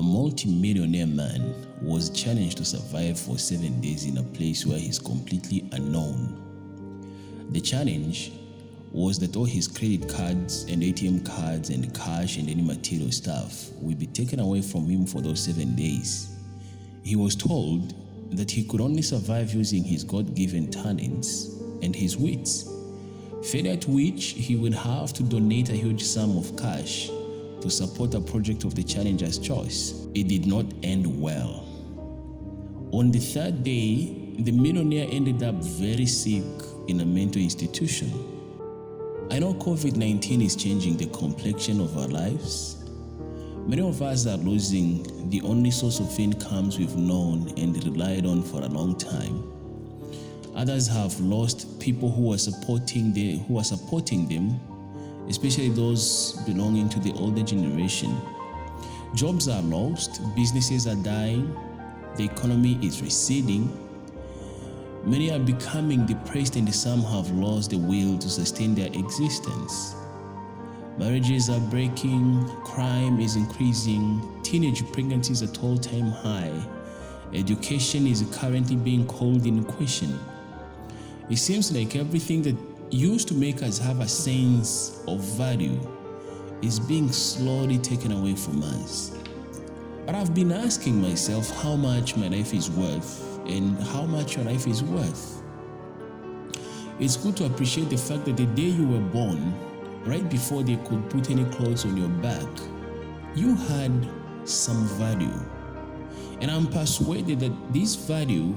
A multi-millionaire man was challenged to survive for 7 days in a place where he's completely unknown. The challenge was that all his credit cards and ATM cards and cash and any material stuff would be taken away from him for those 7 days. He was told that he could only survive using his God-given talents and his wits, failure to which he would have to donate a huge sum of cash to support a project of the challenger's choice. It did not end well. On the third day, the millionaire ended up very sick in a mental institution. I know Covid-19 is changing the complexion of our lives. Many of us are losing the only source of incomes we've known and relied on for a long time. Others have lost people who are supporting them, especially those belonging to the older generation. Jobs are lost, businesses are dying, the economy is receding. Many are becoming depressed and some have lost the will to sustain their existence. Marriages are breaking, crime is increasing, teenage pregnancies at all-time high. Education is currently being called in question. It seems like everything that used to make us have a sense of value is being slowly taken away from us. But I've been asking myself how much my life is worth and how much your life is worth. It's good to appreciate the fact that the day you were born, right before they could put any clothes on your back, you had some value. And I'm persuaded that this value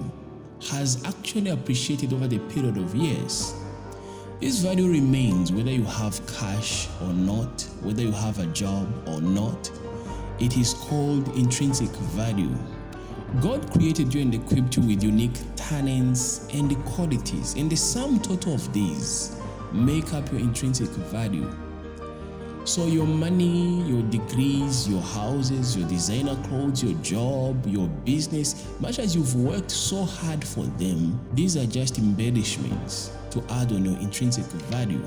has actually appreciated over the period of years. This value remains whether you have cash or not, whether you have a job or not. It is called intrinsic value. God created you and equipped you with unique talents and qualities, and the sum total of these make up your intrinsic value. So your money, your degrees, your houses, your designer clothes, your job, your business, much as you've worked so hard for them, these are just embellishments to add on your intrinsic value.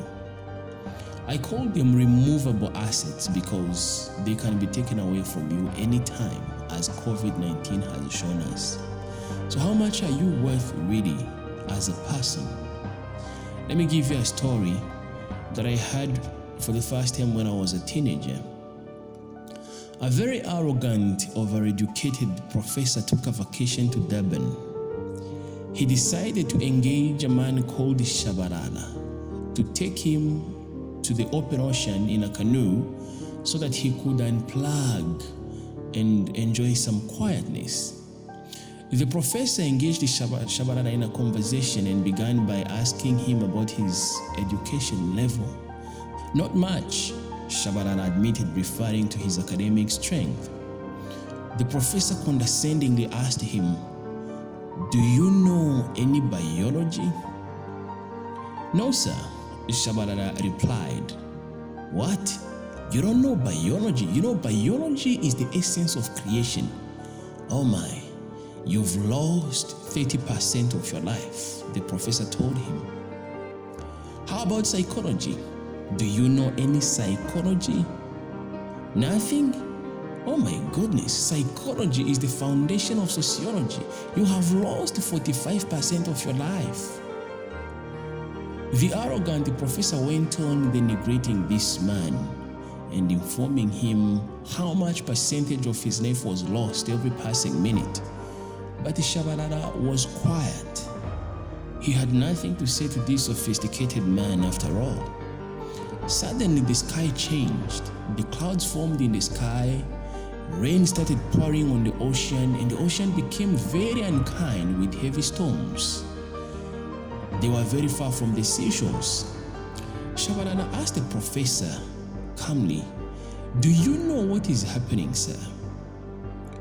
I call them removable assets because they can be taken away from you anytime, as COVID-19 has shown us. So how much are you worth really as a person? Let me give you a story that I heard for the first time when I was a teenager. A very arrogant, overeducated professor took a vacation to Durban. He decided to engage a man called Shabalala to take him to the open ocean in a canoe so that he could unplug and enjoy some quietness. The professor engaged Shabalala in a conversation and began by asking him about his education level. Not much, Shabalala admitted, referring to his academic strength. The professor condescendingly asked him, "Do you know any biology?" "No, sir," Shabalala replied. "What? You don't know biology? You know biology is the essence of creation." "Oh my, you've lost 30% of your life," the professor told him. "How about psychology? Do you know any psychology?" "Nothing? Oh my goodness, psychology is the foundation of sociology. You have lost 45% of your life." The arrogant professor went on denigrating this man and informing him how much percentage of his life was lost every passing minute. But Shabalala was quiet. He had nothing to say to this sophisticated man after all. Suddenly the sky changed. The clouds formed in the sky. Rain started pouring on the ocean, and the ocean became very unkind with heavy storms. They were very far from the seashores. Shabalala asked the professor calmly, "Do you know what is happening, sir?"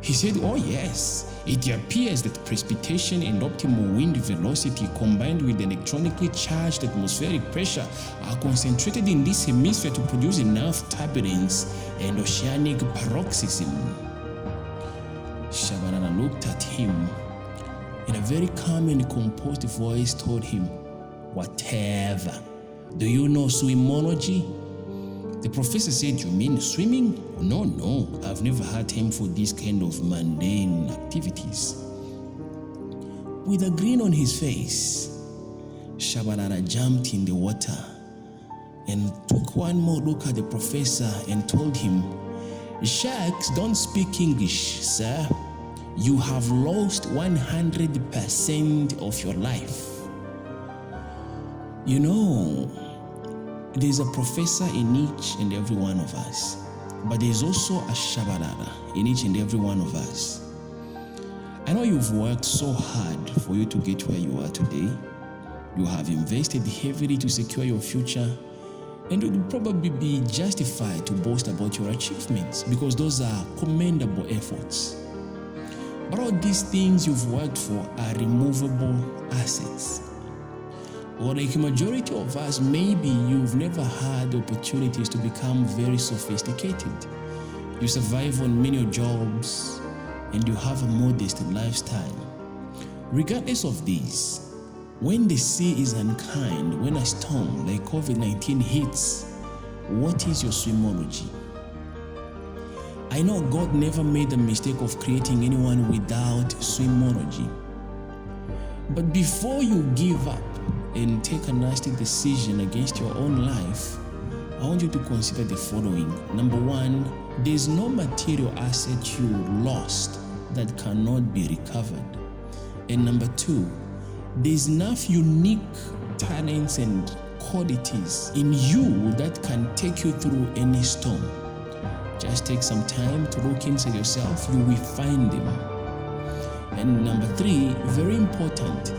He said, "Oh yes, it appears that precipitation and optimal wind velocity combined with electronically charged atmospheric pressure are concentrated in this hemisphere to produce enough turbulence and oceanic paroxysm." Shabalala looked at him in a very calm and composed voice, told him, "Whatever. Do you know swimology?" The professor said, "You mean swimming?" No, I've never had time for this kind of mundane activities." With a grin on his face, Shabalala jumped in the water and took one more look at the professor and told him, "Sharks don't speak English, sir. You have lost 100% of your life." You know, there's a professor in each and every one of us, but there's also a Shabalala in each and every one of us. I know you've worked so hard for you to get where you are today. You have invested heavily to secure your future, and you would probably be justified to boast about your achievements because those are commendable efforts. But all these things you've worked for are removable assets. Or like a majority of us, maybe you've never had opportunities to become very sophisticated. You survive on menial jobs and you have a modest lifestyle. Regardless of this, when the sea is unkind, when a storm like Covid-19 hits, what is your swimology? I know God never made the mistake of creating anyone without swimology. But before you give up and take a nasty decision against your own life, I want you to consider the following. Number one, there's no material asset you lost that cannot be recovered. And number two, there's enough unique talents and qualities in you that can take you through any storm. Just take some time to look inside yourself, you will find them. And number three, very important,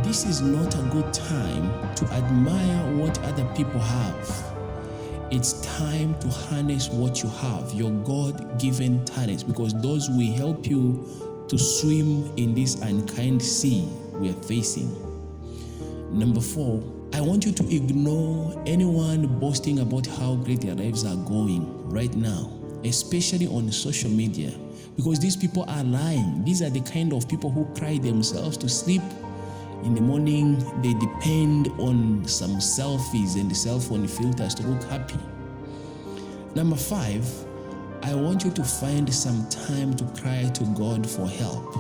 this is not a good time to admire what other people have. It's time to harness what you have, your God-given talents, because those will help you to swim in this unkind sea we are facing. Number four, I want you to ignore anyone boasting about how great their lives are going right now, especially on social media, because these people are lying. These are the kind of people who cry themselves to sleep. In the morning, they depend on some selfies and cell phone filters to look happy. Number five, I want you to find some time to cry to God for help.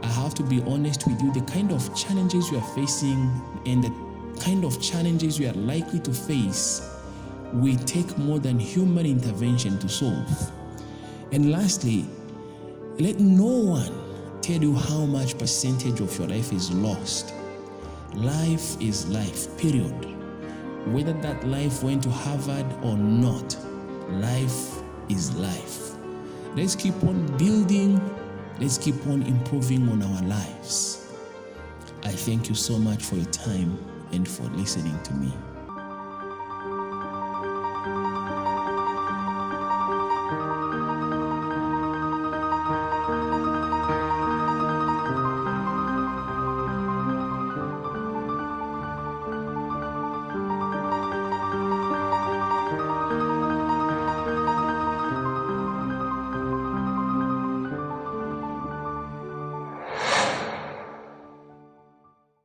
I have to be honest with you, the kind of challenges you are facing and the kind of challenges you are likely to face will take more than human intervention to solve. And lastly, let no one tell you how much percentage of your life is lost. Life is life, period. Whether that life went to Harvard or not, life is life. Let's keep on building. Let's keep on improving on our lives. I thank you so much for your time and for listening to me.